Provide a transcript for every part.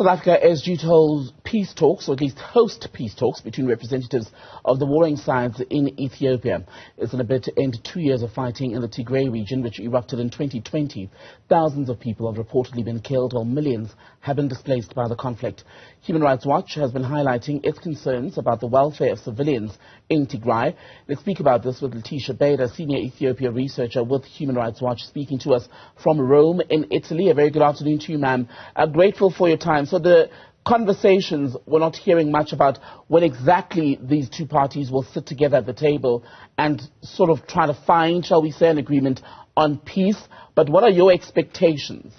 South Africa is due to hold peace talks, or at least host peace talks, between representatives of the warring sides in Ethiopia. It's in a bid to end 2 years of fighting in the Tigray region, which erupted in 2020. Thousands of people have reportedly been killed, while millions have been displaced by the conflict. Human Rights Watch has been highlighting its concerns about the welfare of civilians in Tigray. Let's speak about this with Laetitia, senior Ethiopia researcher with Human Rights Watch, speaking to us from Rome in Italy. A very good afternoon to you, ma'am. Grateful for your time. So the conversations, we're not hearing much about when exactly these two parties will sit together at the table and sort of try to find, shall we say, an agreement on peace. But what are your expectations?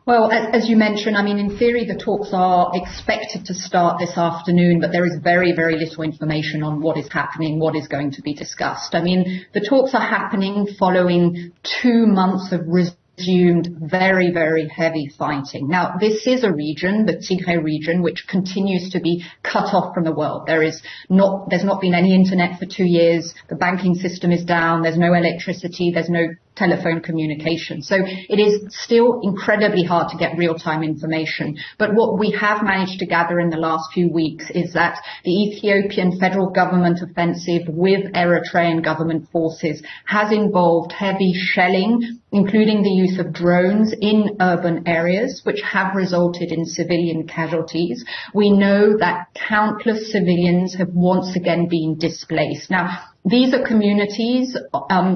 Well, as you mentioned, I mean, in theory, the talks are expected to start this afternoon, but there is very, very little information on what is happening, what is going to be discussed. I mean, the talks are happening following 2 months of resumed very, very heavy fighting. Now, this is a region, the Tigray region, which continues to be cut off from the world. There's not been any internet for 2 years. The banking system is down. There's no electricity. There's no telephone communication. So it is still incredibly hard to get real-time information. But what we have managed to gather in the last few weeks is that the Ethiopian federal government offensive with Eritrean government forces has involved heavy shelling, including the use of drones in urban areas, which have resulted in civilian casualties. We know that countless civilians have once again been displaced. Now, these are communities,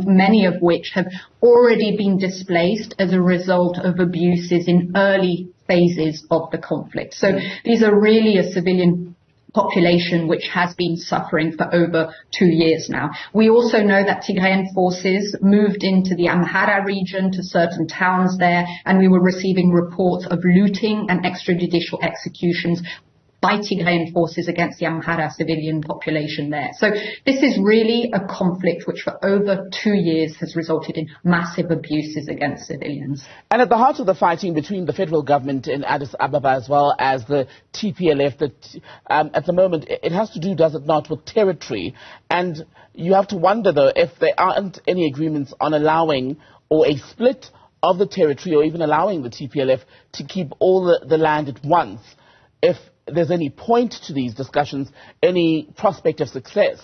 many of which have already been displaced as a result of abuses in early phases of the conflict. So these are really a civilian population which has been suffering for over 2 years now. We also know that Tigrayan forces moved into the Amhara region to certain towns there, and we were receiving reports of looting and extrajudicial executions by Tigrayan forces against the Amhara civilian population there. So this is really a conflict which for over 2 years has resulted in massive abuses against civilians. And at the heart of the fighting between the federal government in Addis Ababa as well as the TPLF, at the moment it has to do, does it not, with territory. And you have to wonder, though, if there aren't any agreements on allowing or a split of the territory, or even allowing the TPLF to keep all the land at once, if there's any point to these discussions, any prospect of success.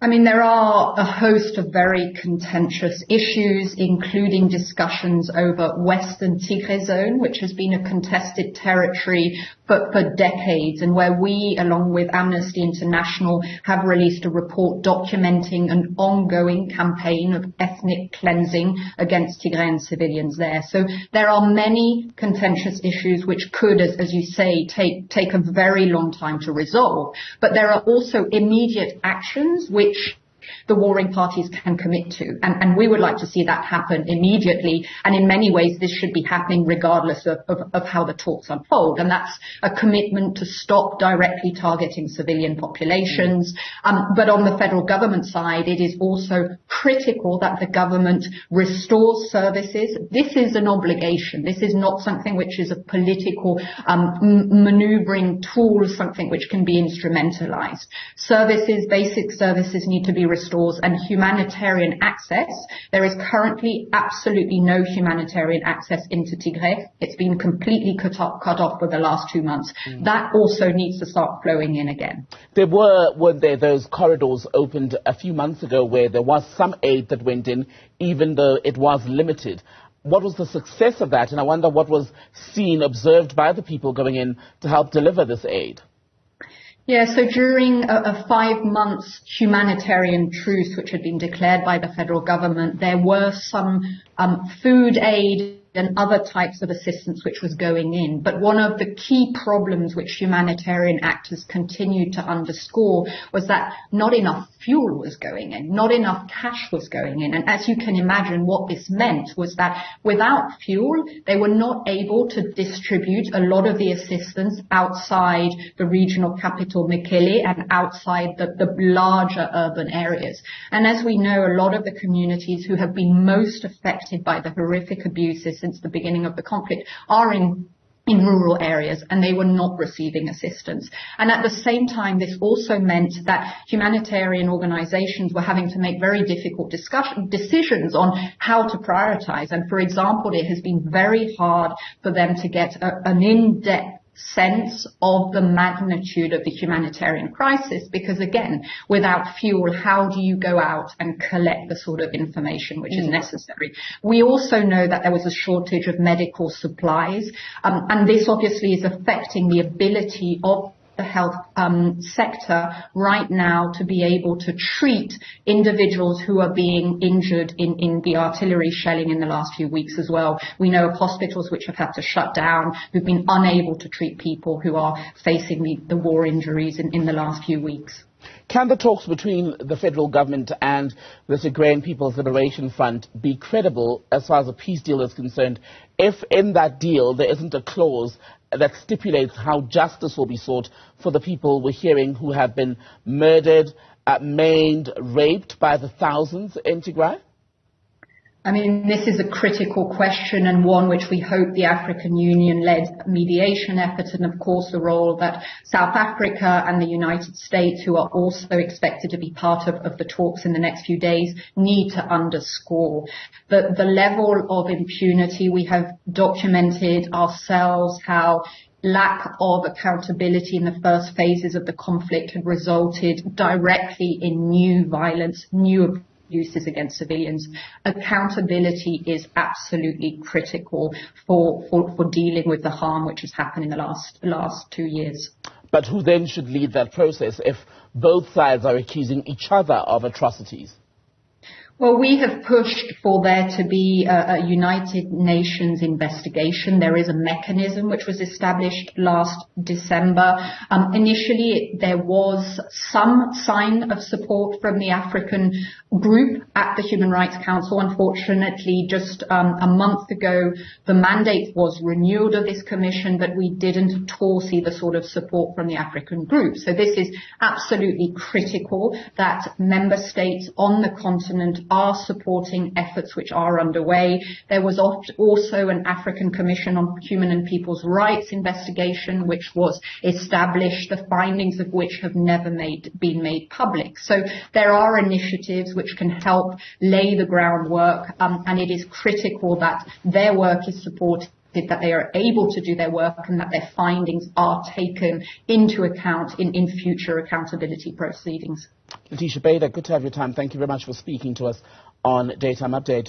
I mean, there are a host of very contentious issues, including discussions over Western Tigray zone, which has been a contested territory for decades, and where we, along with Amnesty International, have released a report documenting an ongoing campaign of ethnic cleansing against Tigrayan civilians there. So there are many contentious issues which could, as you say, take a very long time to resolve. But there are also immediate actions which the warring parties can commit to. And we would like to see that happen immediately. And in many ways, this should be happening regardless of how the talks unfold. And that's a commitment to stop directly targeting civilian populations. But on the federal government side, it is also critical that the government restores services. This is an obligation. This is not something which is a political maneuvering tool, something which can be instrumentalized. Services, basic services need to be restored, and humanitarian access. There is currently absolutely no humanitarian access into Tigray. It's been completely cut off for the last 2 months. That also needs to start flowing in again. There weren't there those corridors opened a few months ago where there was some aid that went in, even though it was limited. What was the success of that? And I wonder what was seen, observed by the people going in to help deliver this aid. Yeah, so during a 5 months humanitarian truce which had been declared by the federal government, there were some food aid and other types of assistance which was going in. But one of the key problems which humanitarian actors continued to underscore was that not enough fuel was going in, not enough cash was going in. And as you can imagine, what this meant was that without fuel, they were not able to distribute a lot of the assistance outside the regional capital, Mekele, and outside the larger urban areas. And as we know, a lot of the communities who have been most affected by the horrific abuses since the beginning of the conflict are in in rural areas, and they were not receiving assistance. And at the same time, this also meant that humanitarian organizations were having to make very difficult decisions on how to prioritize. And for example, it has been very hard for them to get an in-depth sense of the magnitude of the humanitarian crisis, because again, without fuel, how do you go out and collect the sort of information which is necessary? We also know that there was a shortage of medical supplies, and this obviously is affecting the ability of the health sector right now to be able to treat individuals who are being injured in the artillery shelling in the last few weeks as well. We know of hospitals which have had to shut down, who've been unable to treat people who are facing the war injuries in the last few weeks. Can the talks between the federal government and the Tigrayan People's Liberation Front be credible as far as a peace deal is concerned if in that deal there isn't a clause that stipulates how justice will be sought for the people we're hearing who have been murdered, maimed, raped by the thousands in Tigray? I mean, this is a critical question, and one which we hope the African Union-led mediation efforts, and of course the role that South Africa and the United States, who are also expected to be part of the talks in the next few days, need to underscore. The level of impunity, we have documented ourselves how lack of accountability in the first phases of the conflict had resulted directly in new violence, new abuses against civilians. Accountability is absolutely critical for dealing with the harm which has happened in the last 2 years. But who then should lead that process if both sides are accusing each other of atrocities? Well, we have pushed for there to be a United Nations investigation. There is a mechanism which was established last December. Initially, there was some sign of support from the African group at the Human Rights Council. Unfortunately, just a month ago, the mandate was renewed of this commission, but we didn't at all see the sort of support from the African group. So this is absolutely critical that member states on the continent are supporting efforts which are underway. There was also an African Commission on Human and People's Rights investigation which was established, the findings of which have never been made public. So there are initiatives which can help lay the groundwork, and it is critical that their work is supported, that they are able to do their work, and that their findings are taken into account in future accountability proceedings. Laetitia, good to have your time. Thank you very much for speaking to us on Daytime Update.